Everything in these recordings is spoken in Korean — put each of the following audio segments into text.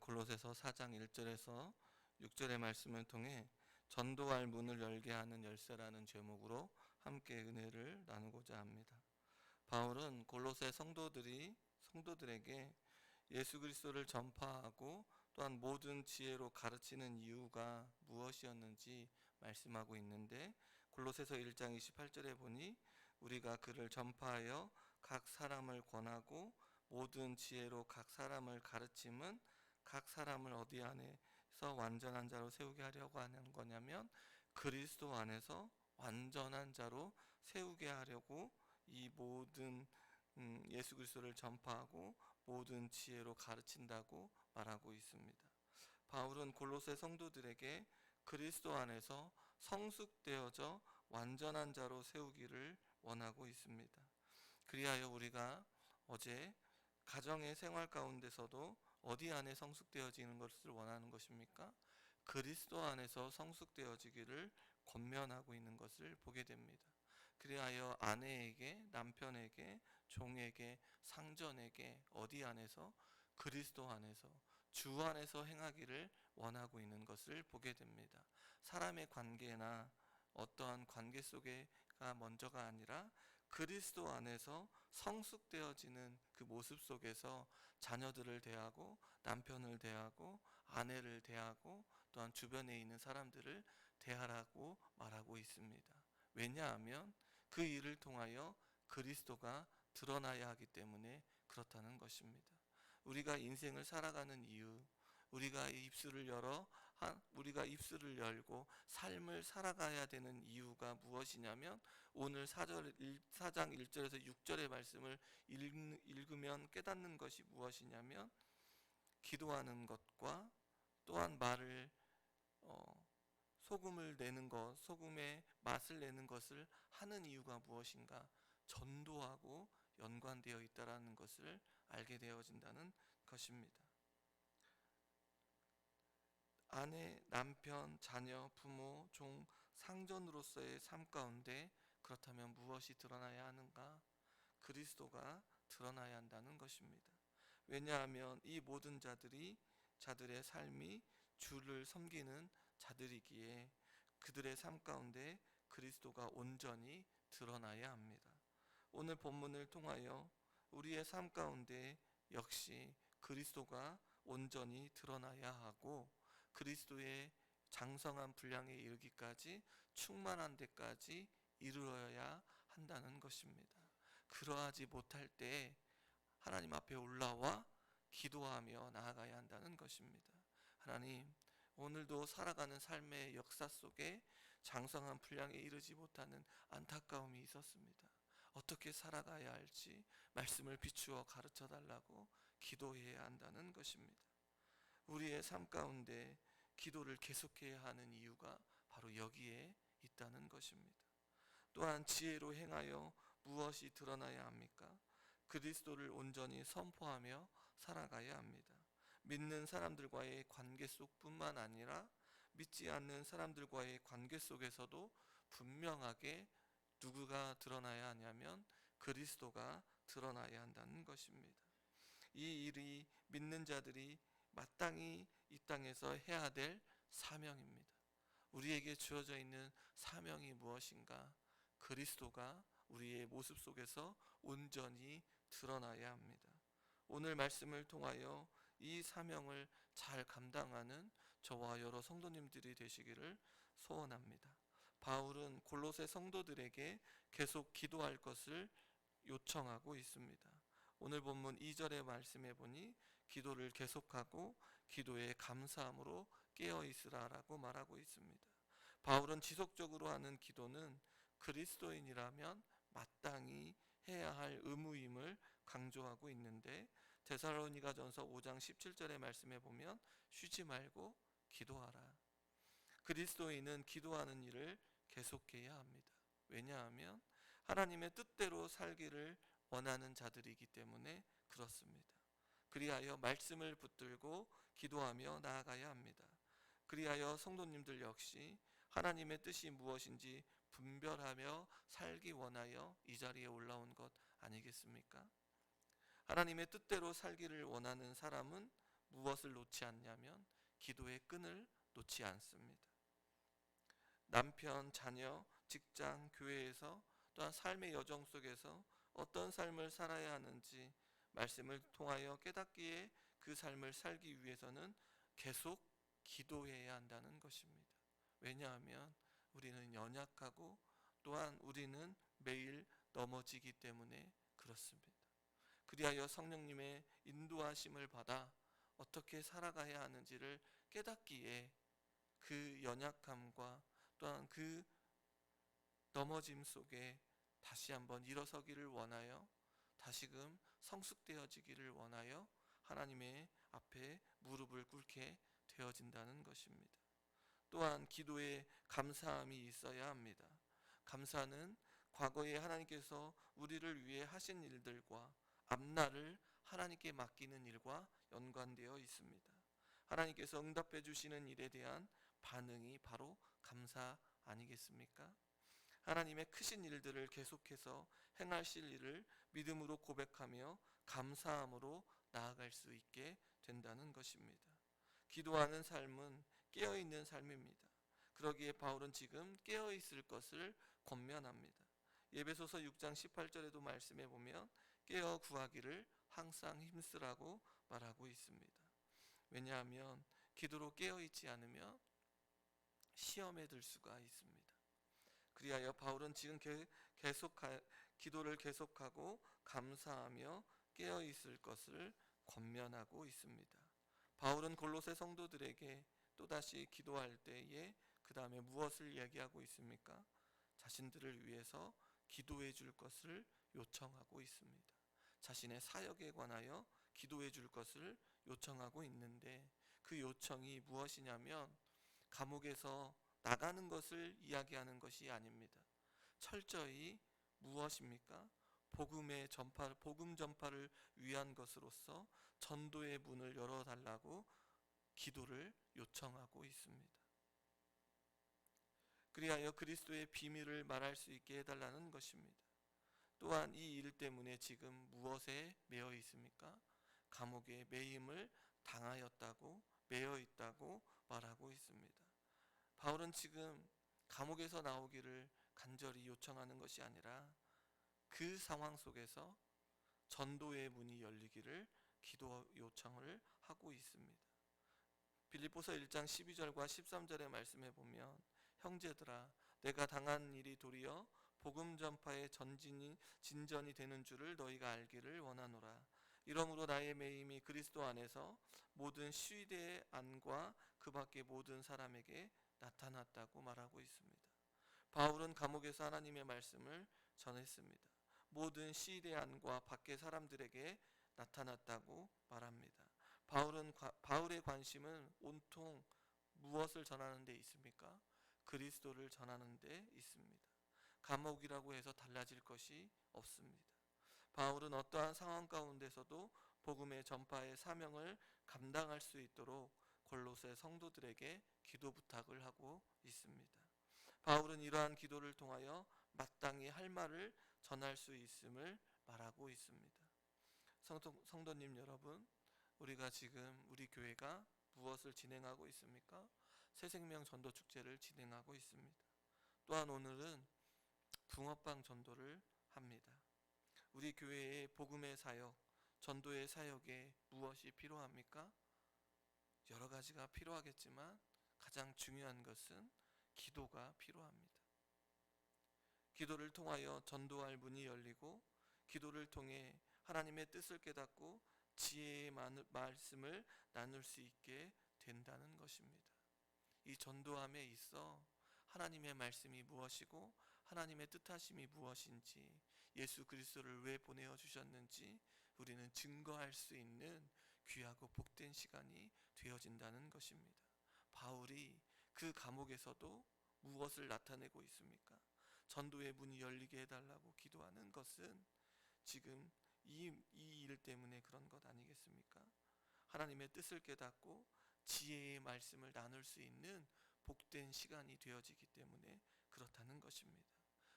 골로새서 4장 1절에서 6절의 말씀을 통해 전도할 문을 열게 하는 열쇠라는 제목으로 함께 은혜를 나누고자 합니다. 바울은 골로새 성도들에게 예수 그리스도를 전파하고 또한 모든 지혜로 가르치는 이유가 무엇이었는지 말씀하고 있는데, 골로새서 1장 28절에 보니 우리가 그를 전파하여 각 사람을 권하고 모든 지혜로 각 사람을 가르침은 각 사람을 어디 안에서 완전한 자로 세우게 하려고 하는 거냐면, 그리스도 안에서 완전한 자로 세우게 하려고 이 모든 예수 그리스도를 전파하고 모든 지혜로 가르친다고 말하고 있습니다. 바울은 골로새 성도들에게 그리스도 안에서 성숙되어져 완전한 자로 세우기를 원하고 있습니다. 그리하여 우리가 어제 가정의 생활 가운데서도 어디 안에 성숙되어지는 것을 원하는 것입니까? 그리스도 안에서 성숙되어지기를 권면하고 있는 것을 보게 됩니다. 그리하여 아내에게, 남편에게, 종에게, 상전에게 어디 안에서? 그리스도 안에서, 주 안에서 행하기를 원하고 있는 것을 보게 됩니다. 사람의 관계나 어떠한 관계 속에가 먼저가 아니라 그리스도 안에서 성숙되어지는 그 모습 속에서 자녀들을 대하고 남편을 대하고 아내를 대하고 또한 주변에 있는 사람들을 대하라고 말하고 있습니다. 왜냐하면 그 일을 통하여 그리스도가 드러나야 하기 때문에 그렇다는 것입니다. 우리가 인생을 살아가는 이유, 우리가 입술을 열고 삶을 살아가야 되는 이유가 무엇이냐면, 오늘 4장 1절에서 6절의 말씀을 읽으면 깨닫는 것이 무엇이냐면, 기도하는 것과 또한 말을 소금을 내는 것, 소금의 맛을 내는 것을 하는 이유가 무엇인가? 전도하고 연관되어 있다라는 것을 알게 되어진다는 것입니다. 아내, 남편, 자녀, 부모, 종, 상전으로서의 삶 가운데 그렇다면 무엇이 드러나야 하는가? 그리스도가 드러나야 한다는 것입니다. 왜냐하면 이 모든 자들의 삶이 주를 섬기는 자들이기에 그들의 삶 가운데 그리스도가 온전히 드러나야 합니다. 오늘 본문을 통하여 우리의 삶 가운데 역시 그리스도가 온전히 드러나야 하고, 그리스도의 장성한 분량에 이르기까지, 충만한 데까지 이르러야 한다는 것입니다. 그러하지 못할 때 하나님 앞에 올라와 기도하며 나아가야 한다는 것입니다. 하나님, 오늘도 살아가는 삶의 역사 속에 장성한 분량에 이르지 못하는 안타까움이 있었습니다. 어떻게 살아가야 할지 말씀을 비추어 가르쳐 달라고 기도해야 한다는 것입니다. 우리의 삶 가운데 기도를 계속해야 하는 이유가 바로 여기에 있다는 것입니다. 또한 지혜로 행하여 무엇이 드러나야 합니까? 그리스도를 온전히 선포하며 살아가야 합니다. 믿는 사람들과의 관계 속뿐만 아니라 믿지 않는 사람들과의 관계 속에서도 분명하게 누구가 드러나야 하냐면 그리스도가 드러나야 한다는 것입니다. 이 일이 믿는 자들이 마땅히 이 땅에서 해야 될 사명입니다. 우리에게 주어져 있는 사명이 무엇인가? 그리스도가 우리의 모습 속에서 온전히 드러나야 합니다. 오늘 말씀을 통하여 이 사명을 잘 감당하는 저와 여러 성도님들이 되시기를 소원합니다. 바울은 골로새 성도들에게 계속 기도할 것을 요청하고 있습니다. 오늘 본문 2절의 말씀에 보니 기도를 계속하고 기도에 감사함으로 깨어있으라라고 말하고 있습니다. 바울은 지속적으로 하는 기도는 그리스도인이라면 마땅히 해야 할 의무임을 강조하고 있는데, 데살로니가전서 5장 17절의 말씀에 보면 쉬지 말고 기도하라. 그리스도인은 기도하는 일을 계속해야 합니다. 왜냐하면 하나님의 뜻대로 살기를 원하는 자들이기 때문에 그렇습니다. 그리하여 말씀을 붙들고 기도하며 나아가야 합니다. 그리하여 성도님들 역시 하나님의 뜻이 무엇인지 분별하며 살기 원하여 이 자리에 올라온 것 아니겠습니까? 하나님의 뜻대로 살기를 원하는 사람은 무엇을 놓지 않냐면 기도의 끈을 놓지 않습니다. 남편, 자녀, 직장, 교회에서 또한 삶의 여정 속에서 어떤 삶을 살아야 하는지 말씀을 통하여 깨닫기에 그 삶을 살기 위해서는 계속 기도해야 한다는 것입니다. 왜냐하면 우리는 연약하고 또한 우리는 매일 넘어지기 때문에 그렇습니다. 그리하여 성령님의 인도하심을 받아 어떻게 살아가야 하는지를 깨닫기에 그 연약함과 또한 그 넘어짐 속에 다시 한번 일어서기를 원하여 다시금 성숙되어지기를 원하여 하나님의 앞에 무릎을 꿇게 되어진다는 것입니다. 또한 기도에 감사함이 있어야 합니다. 감사는 과거에 하나님께서 우리를 위해 하신 일들과 앞날을 하나님께 맡기는 일과 연관되어 있습니다. 하나님께서 응답해 주시는 일에 대한 반응이 바로 감사 아니겠습니까? 하나님의 크신 일들을 계속해서 행하실 일을 믿음으로 고백하며 감사함으로 나아갈 수 있게 된다는 것입니다. 기도하는 삶은 깨어있는 삶입니다. 그러기에 바울은 지금 깨어있을 것을 권면합니다. 에베소서 6장 18절에도 말씀해 보면 깨어 구하기를 항상 힘쓰라고 말하고 있습니다. 왜냐하면 기도로 깨어있지 않으면 시험에 들 수가 있습니다. 그리하여 바울은 지금 기도를 계속하고 감사하며 깨어있을 것을 권면하고 있습니다. 바울은 골로새 성도들에게 또다시 기도할 때에 그 다음에 무엇을 얘기하고 있습니까? 자신들을 위해서 기도해 줄 것을 요청하고 있습니다. 자신의 사역에 관하여 기도해 줄 것을 요청하고 있는데 그 요청이 무엇이냐면 감옥에서 나가는 것을 이야기하는 것이 아닙니다. 철저히 무엇입니까? 복음 전파를 위한 것으로서 전도의 문을 열어달라고 기도를 요청하고 있습니다. 그리하여 그리스도의 비밀을 말할 수 있게 해달라는 것입니다. 또한 이 일 때문에 지금 무엇에 매여 있습니까? 감옥에 매임을 당하였다고 매여 있다고 말하고 있습니다. 바울은 지금 감옥에서 나오기를 간절히 요청하는 것이 아니라 그 상황 속에서 전도의 문이 열리기를 기도 요청을 하고 있습니다. 빌립보서 1장 12절과 13절의 말씀에 보면 형제들아 내가 당한 일이 도리어 복음 전파의 진전이 되는 줄을 너희가 알기를 원하노라. 이러므로 나의 매임이 그리스도 안에서 모든 시위대의 안과 그 밖의 모든 사람에게 나타났다고 말하고 있습니다. 바울은 감옥에서 하나님의 말씀을 전했습니다. 모든 시위대 안과 밖의 사람들에게 나타났다고 말합니다. 바울의 관심은 온통 무엇을 전하는 데 있습니까? 그리스도를 전하는 데 있습니다. 감옥이라고 해서 달라질 것이 없습니다. 바울은 어떠한 상황 가운데서도 복음의 전파의 사명을 감당할 수 있도록 골로새 성도들에게 기도 부탁을 하고 있습니다. 바울은 이러한 기도를 통하여 마땅히 할 말을 전할 수 있음을 말하고 있습니다. 성도님 여러분, 우리가 지금 우리 교회가 무엇을 진행하고 있습니까? 새생명 전도 축제를 진행하고 있습니다. 또한 오늘은 붕어빵 전도를 합니다. 우리 교회의 복음의 사역, 전도의 사역에 무엇이 필요합니까? 여러 가지가 필요하겠지만 가장 중요한 것은 기도가 필요합니다. 기도를 통하여 전도할 문이 열리고 기도를 통해 하나님의 뜻을 깨닫고 지혜의 말씀을 나눌 수 있게 된다는 것입니다. 이 전도함에 있어 하나님의 말씀이 무엇이고 하나님의 뜻하심이 무엇인지 예수 그리스도를 왜 보내어 주셨는지 우리는 증거할 수 있는 귀하고 복된 시간이 되어진다는 것입니다. 바울이 그 감옥에서도 무엇을 나타내고 있습니까? 전도의 문이 열리게 해달라고 기도하는 것은 지금 이 일 때문에 그런 것 아니겠습니까? 하나님의 뜻을 깨닫고 지혜의 말씀을 나눌 수 있는 복된 시간이 되어지기 때문에 그렇다는 것입니다.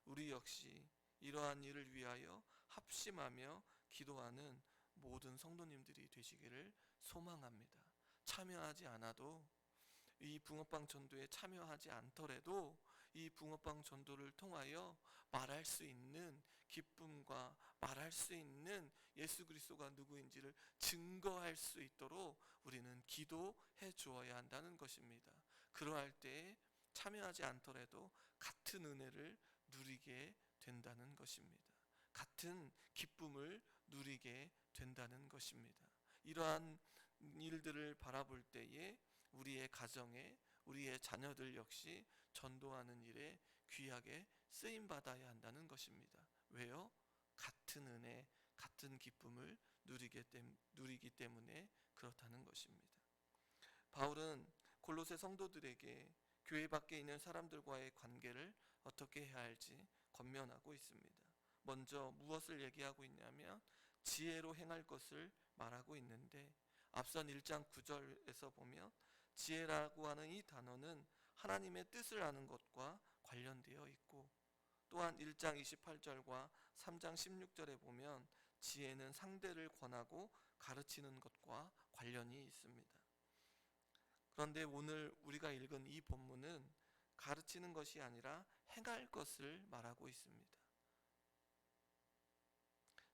우리 역시 이러한 일을 위하여 합심하며 기도하는 모든 성도님들이 되시기를 소망합니다. 참여하지 않아도, 이 붕어빵 전도에 참여하지 않더라도 이 붕어빵 전도를 통하여 말할 수 있는 기쁨과 말할 수 있는 예수 그리스도가 누구인지를 증거할 수 있도록 우리는 기도해 주어야 한다는 것입니다. 그러할 때 참여하지 않더라도 같은 은혜를 누리게 된다는 것입니다. 같은 기쁨을 누리게 된다는 것입니다. 이러한 일들을 바라볼 때에 우리의 가정에, 우리의 자녀들 역시 전도하는 일에 귀하게 쓰임받아야 한다는 것입니다. 왜요? 같은 은혜, 같은 기쁨을 누리기 때문에 그렇다는 것입니다. 바울은 골로새 성도들에게 교회 밖에 있는 사람들과의 관계를 어떻게 해야 할지 권면하고 있습니다. 먼저 무엇을 얘기하고 있냐면 지혜로 행할 것을 말하고 있는데, 앞선 1장 9절에서 보면 지혜라고 하는 이 단어는 하나님의 뜻을 아는 것과 관련되어 있고, 또한 1장 28절과 3장 16절에 보면 지혜는 상대를 권하고 가르치는 것과 관련이 있습니다. 그런데 오늘 우리가 읽은 이 본문은 가르치는 것이 아니라 행할 것을 말하고 있습니다.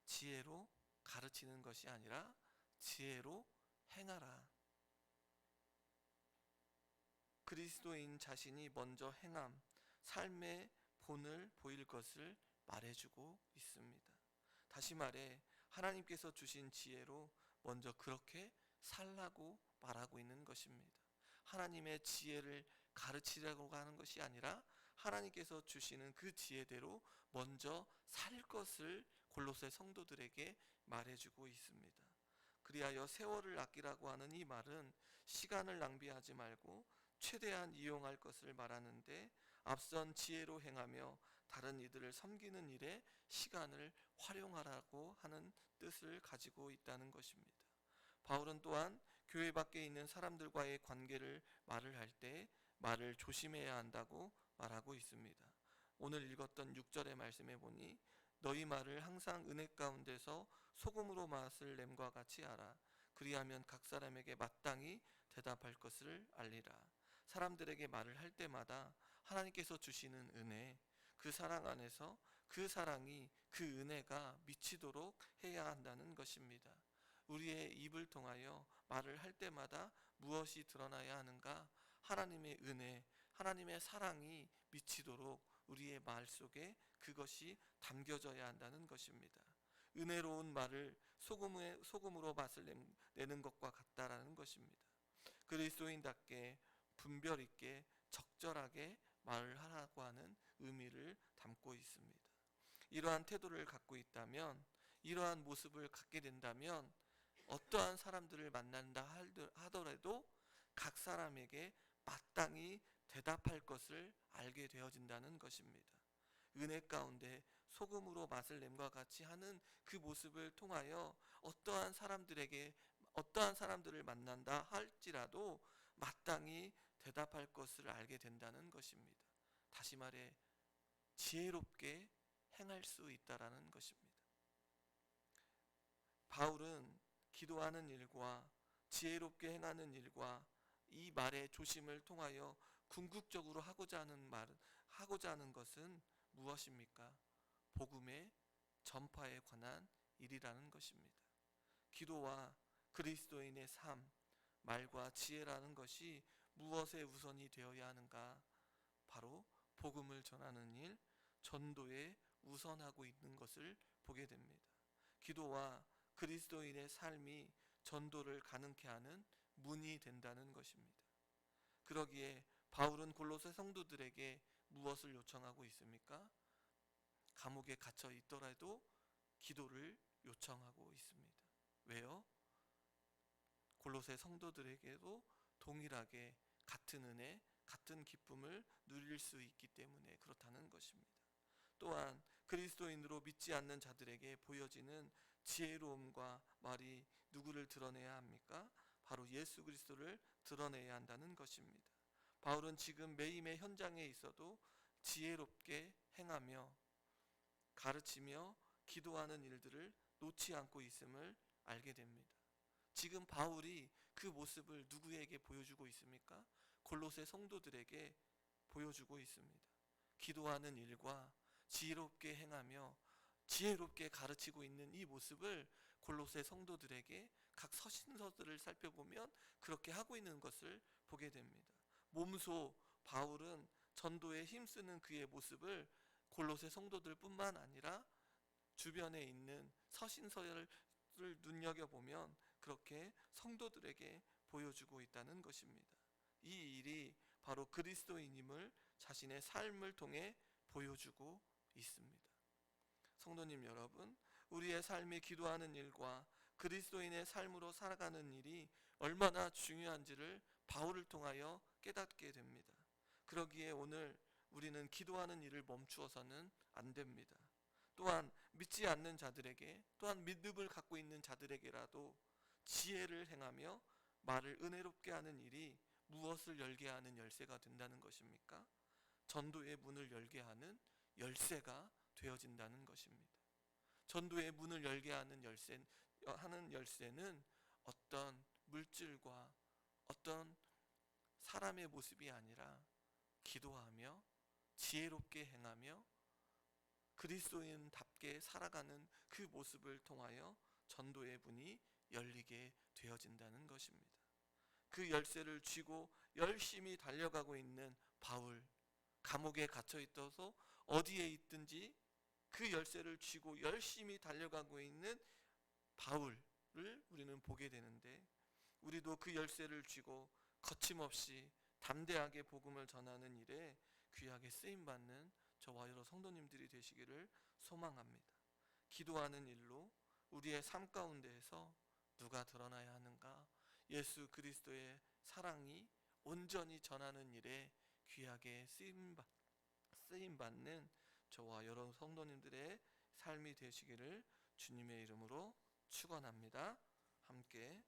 지혜로 가르치는 것이 아니라 지혜로 행하라. 그리스도인 자신이 먼저 행함, 삶의 본을 보일 것을 말해주고 있습니다. 다시 말해 하나님께서 주신 지혜로 먼저 그렇게 살라고 말하고 있는 것입니다. 하나님의 지혜를 가르치려고 하는 것이 아니라 하나님께서 주시는 그 지혜대로 먼저 살 것을 골로새 성도들에게 말해주고 있습니다. 그리하여 세월을 아끼라고 하는 이 말은 시간을 낭비하지 말고 최대한 이용할 것을 말하는데, 앞선 지혜로 행하며 다른 이들을 섬기는 일에 시간을 활용하라고 하는 뜻을 가지고 있다는 것입니다. 바울은 또한 교회 밖에 있는 사람들과의 관계를 말을 할 때 말을 조심해야 한다고 말하고 있습니다. 오늘 읽었던 6절의 말씀에 보니 너희 말을 항상 은혜 가운데서 소금으로 맛을 냄과 같이 하라. 그리하면 각 사람에게 마땅히 대답할 것을 알리라. 사람들에게 말을 할 때마다 하나님께서 주시는 은혜, 그 사랑 안에서 그 사랑이, 그 은혜가 미치도록 해야 한다는 것입니다. 우리의 입을 통하여 말을 할 때마다 무엇이 드러나야 하는가? 하나님의 은혜, 하나님의 사랑이 미치도록 우리의 말 속에 그것이 담겨져야 한다는 것입니다. 은혜로운 말을 소금으로 맛을 내는 것과 같다라는 것입니다. 그리스도인답게 분별 있게 적절하게 말을 하라고 하는 의미를 담고 있습니다. 이러한 태도를 갖고 있다면, 이러한 모습을 갖게 된다면 어떠한 사람들을 만난다 하더라도 각 사람에게 마땅히 대답할 것을 알게 되어진다는 것입니다. 은혜 가운데 소금으로 맛을 냄과 같이 하는 그 모습을 통하여 어떠한 사람들을 만난다 할지라도 마땅히 대답할 것을 알게 된다는 것입니다. 다시 말해 지혜롭게 행할 수 있다라는 것입니다. 바울은 기도하는 일과 지혜롭게 행하는 일과 이 말의 조심을 통하여 궁극적으로 하고자 하는 것은 무엇입니까? 복음의 전파에 관한 일이라는 것입니다. 기도와 그리스도인의 삶, 말과 지혜라는 것이 무엇에 우선이 되어야 하는가? 바로 복음을 전하는 일, 전도에 우선하고 있는 것을 보게 됩니다. 기도와 그리스도인의 삶이 전도를 가능케 하는 문이 된다는 것입니다. 그러기에 바울은 골로새 성도들에게 무엇을 요청하고 있습니까? 감옥에 갇혀 있더라도 기도를 요청하고 있습니다. 왜요? 골로새 성도들에게도 동일하게 같은 은혜, 같은 기쁨을 누릴 수 있기 때문에 그렇다는 것입니다. 또한 그리스도인으로 믿지 않는 자들에게 보여지는 지혜로움과 말이 누구를 드러내야 합니까? 바로 예수 그리스도를 드러내야 한다는 것입니다. 바울은 지금 매임의 현장에 있어도 지혜롭게 행하며 가르치며 기도하는 일들을 놓지 않고 있음을 알게 됩니다. 지금 바울이 그 모습을 누구에게 보여주고 있습니까? 골로새 성도들에게 보여주고 있습니다. 기도하는 일과 지혜롭게 행하며 지혜롭게 가르치고 있는 이 모습을 골로새 성도들에게 각 서신서들을 살펴보면 그렇게 하고 있는 것을 보게 됩니다. 몸소 바울은 전도에 힘쓰는 그의 모습을 골로새 성도들뿐만 아니라 주변에 있는 서신서를 눈여겨보면 그렇게 성도들에게 보여주고 있다는 것입니다. 이 일이 바로 그리스도인임을 자신의 삶을 통해 보여주고 있습니다. 성도님 여러분, 우리의 삶이 기도하는 일과 그리스도인의 삶으로 살아가는 일이 얼마나 중요한지를 바울을 통하여 깨닫게 됩니다. 그러기에 오늘 우리는 기도하는 일을 멈추어서는 안 됩니다. 또한 믿지 않는 자들에게, 또한 믿음을 갖고 있는 자들에게라도 지혜를 행하며 말을 은혜롭게 하는 일이 무엇을 열게 하는 열쇠가 된다는 것입니까? 전도의 문을 열게 하는 열쇠가 되어진다는 것입니다. 전도의 문을 열게 하는 열쇠는 어떤 물질과 어떤 사람의 모습이 아니라 기도하며 지혜롭게 행하며 그리스도인답게 살아가는 그 모습을 통하여 전도의 문이 열리게 되어진다는 것입니다. 그 열쇠를 쥐고 열심히 달려가고 있는 바울, 감옥에 갇혀 있어서 어디에 있든지 그 열쇠를 쥐고 열심히 달려가고 있는 바울을 우리는 보게 되는데, 우리도 그 열쇠를 쥐고 거침없이 담대하게 복음을 전하는 일에 귀하게 쓰임받는 저와 여러 성도님들이 되시기를 소망합니다. 기도하는 일로 우리의 삶 가운데에서 누가 드러나야 하는가? 예수 그리스도의 사랑이 온전히 전하는 일에 귀하게 쓰임받는 저와 여러 성도님들의 삶이 되시기를 주님의 이름으로 축원합니다. 함께